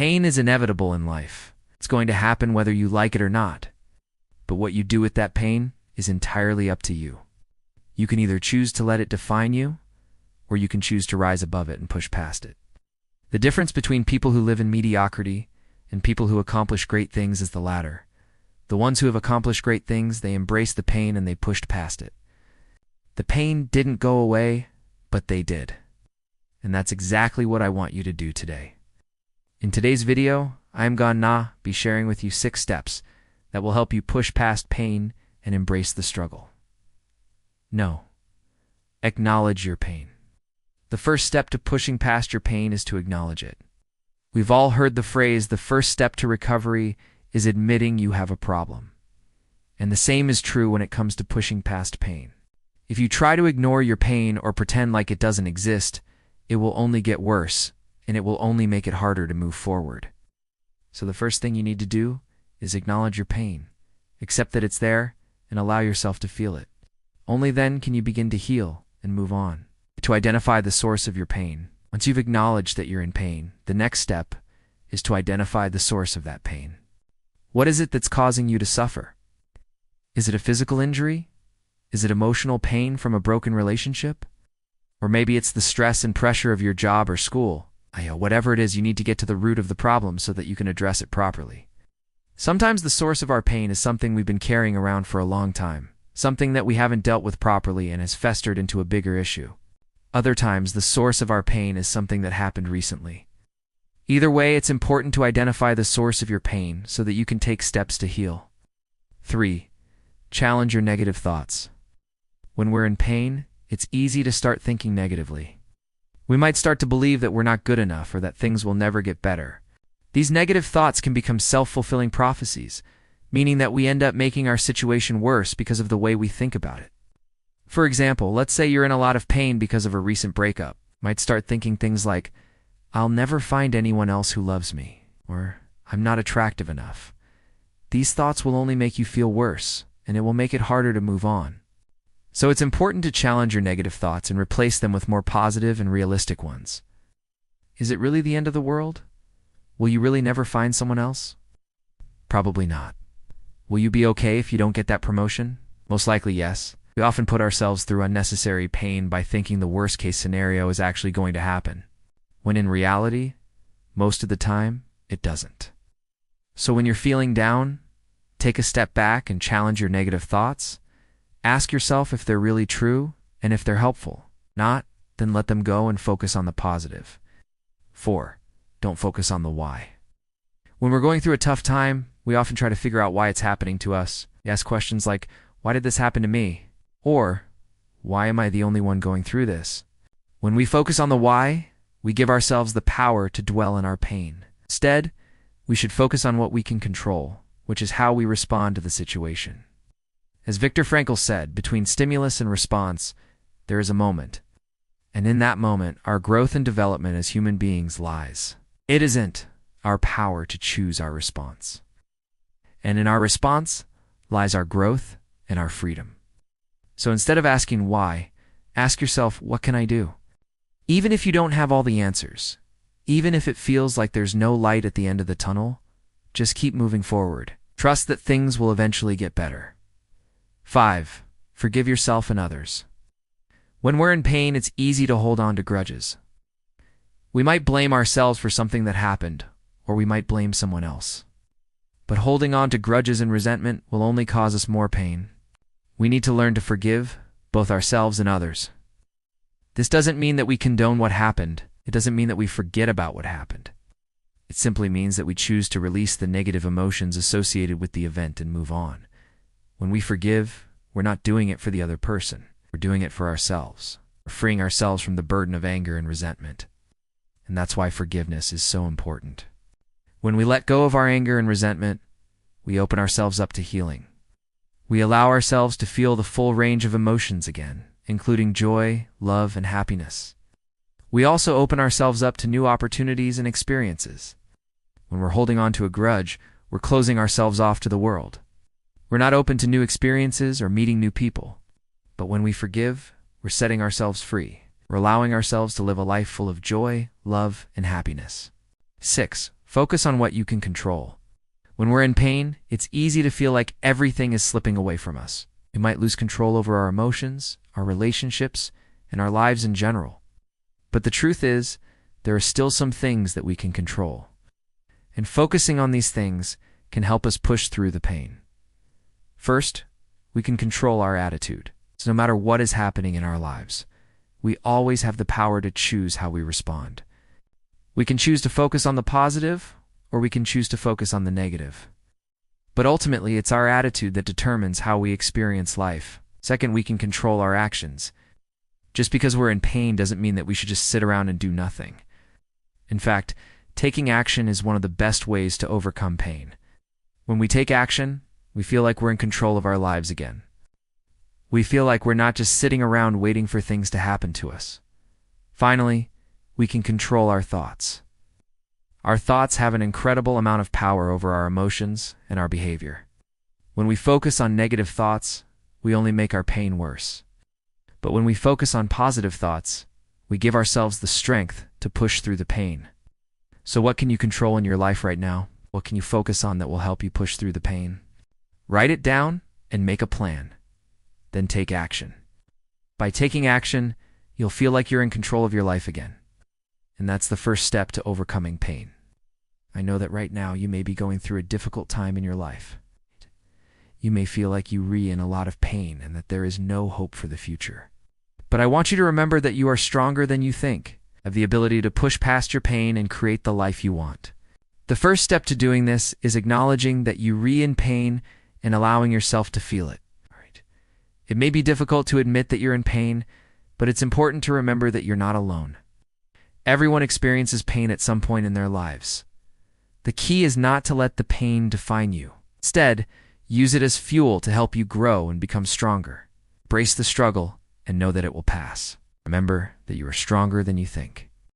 Pain is inevitable in life. It's going to happen whether you like it or not. But what you do with that pain is entirely up to you. You can either choose to let it define you, or you can choose to rise above it and push past it. The difference between people who live in mediocrity and people who accomplish great things is the latter. The ones who have accomplished great things, they embraced the pain and they pushed past it. The pain didn't go away, but they did. And that's exactly what I want you to do today. In today's video, I'm gonna be sharing with you 6 steps that will help you push past pain and embrace the struggle. No. Acknowledge your pain. The first step to pushing past your pain is to acknowledge it. We've all heard the phrase, the first step to recovery is admitting you have a problem. And the same is true when it comes to pushing past pain. If you try to ignore your pain or pretend like it doesn't exist, it will only get worse, and it will only make it harder to move forward. So the first thing you need to do is acknowledge your pain. Accept that it's there and allow yourself to feel it. Only then can you begin to heal and move on. To identify the source of your pain. Once you've acknowledged that you're in pain, the next step is to identify the source of that pain. What is it that's causing you to suffer? Is it a physical injury? Is it emotional pain from a broken relationship? Or maybe it's the stress and pressure of your job or school. Whatever it is, you need to get to the root of the problem so that you can address it properly. Sometimes the source of our pain is something we've been carrying around for a long time, something that we haven't dealt with properly and has festered into a bigger issue. Other times, the source of our pain is something that happened recently. Either way, it's important to identify the source of your pain so that you can take steps to heal. 3. Challenge your negative thoughts. When we're in pain, it's easy to start thinking negatively. We might start to believe that we're not good enough or that things will never get better. These negative thoughts can become self-fulfilling prophecies, meaning that we end up making our situation worse because of the way we think about it. For example, let's say you're in a lot of pain because of a recent breakup. You might start thinking things like, I'll never find anyone else who loves me, or I'm not attractive enough. These thoughts will only make you feel worse, and it will make it harder to move on. So it's important to challenge your negative thoughts and replace them with more positive and realistic ones. Is it really the end of the world? Will you really never find someone else? Probably not. Will you be okay if you don't get that promotion? Most likely yes. We often put ourselves through unnecessary pain by thinking the worst-case scenario is actually going to happen, when in reality, most of the time, it doesn't. So when you're feeling down, take a step back and challenge your negative thoughts. Ask yourself if they're really true and if they're helpful. Not, then let them go and focus on the positive. 4. Don't focus on the why. When we're going through a tough time, we often try to figure out why it's happening to us. We ask questions like, why did this happen to me? Or, why am I the only one going through this? When we focus on the why, we give ourselves the power to dwell in our pain. Instead, we should focus on what we can control, which is how we respond to the situation. As Viktor Frankl said, between stimulus and response, there is a moment. And in that moment, our growth and development as human beings lies. It isn't our power to choose our response. And in our response lies our growth and our freedom. So instead of asking why, ask yourself, what can I do? Even if you don't have all the answers, even if it feels like there's no light at the end of the tunnel, just keep moving forward. Trust that things will eventually get better. 5. Forgive yourself and others. When we're in pain, it's easy to hold on to grudges. We might blame ourselves for something that happened, or we might blame someone else. But holding on to grudges and resentment will only cause us more pain. We need to learn to forgive both ourselves and others. This doesn't mean that we condone what happened. It doesn't mean that we forget about what happened. It simply means that we choose to release the negative emotions associated with the event and move on. When we forgive, we're not doing it for the other person. We're doing it for ourselves. We're freeing ourselves from the burden of anger and resentment. And that's why forgiveness is so important. When we let go of our anger and resentment, we open ourselves up to healing. We allow ourselves to feel the full range of emotions again, including joy, love, and happiness. We also open ourselves up to new opportunities and experiences. When we're holding on to a grudge, we're closing ourselves off to the world. We're not open to new experiences or meeting new people. But when we forgive, we're setting ourselves free. We're allowing ourselves to live a life full of joy, love, and happiness. 6. Focus on what you can control. When we're in pain, it's easy to feel like everything is slipping away from us. We might lose control over our emotions, our relationships, and our lives in general. But the truth is, there are still some things that we can control. And focusing on these things can help us push through the pain. First, we can control our attitude. So no matter what is happening in our lives, we always have the power to choose how we respond. We can choose to focus on the positive, or we can choose to focus on the negative. But ultimately, it's our attitude that determines how we experience life. Second, we can control our actions. Just because we're in pain doesn't mean that we should just sit around and do nothing. In fact, taking action is one of the best ways to overcome pain. When we take action, we feel like we're in control of our lives again. We feel like we're not just sitting around waiting for things to happen to us. Finally, we can control our thoughts. Our thoughts have an incredible amount of power over our emotions and our behavior. When we focus on negative thoughts, we only make our pain worse. But when we focus on positive thoughts, we give ourselves the strength to push through the pain. So what can you control in your life right now? What can you focus on that will help you push through the pain? Write it down and make a plan. Then take action. By taking action, you'll feel like you're in control of your life again. And that's the first step to overcoming pain. I know that right now you may be going through a difficult time in your life. You may feel like you're in a lot of pain and that there is no hope for the future. But I want you to remember that you are stronger than you think, have the ability to push past your pain and create the life you want. The first step to doing this is acknowledging that you're in pain and allowing yourself to feel it. It may be difficult to admit that you're in pain, but it's important to remember that you're not alone. Everyone experiences pain at some point in their lives. The key is not to let the pain define you. Instead, use it as fuel to help you grow and become stronger. Embrace the struggle and know that it will pass. Remember that you are stronger than you think.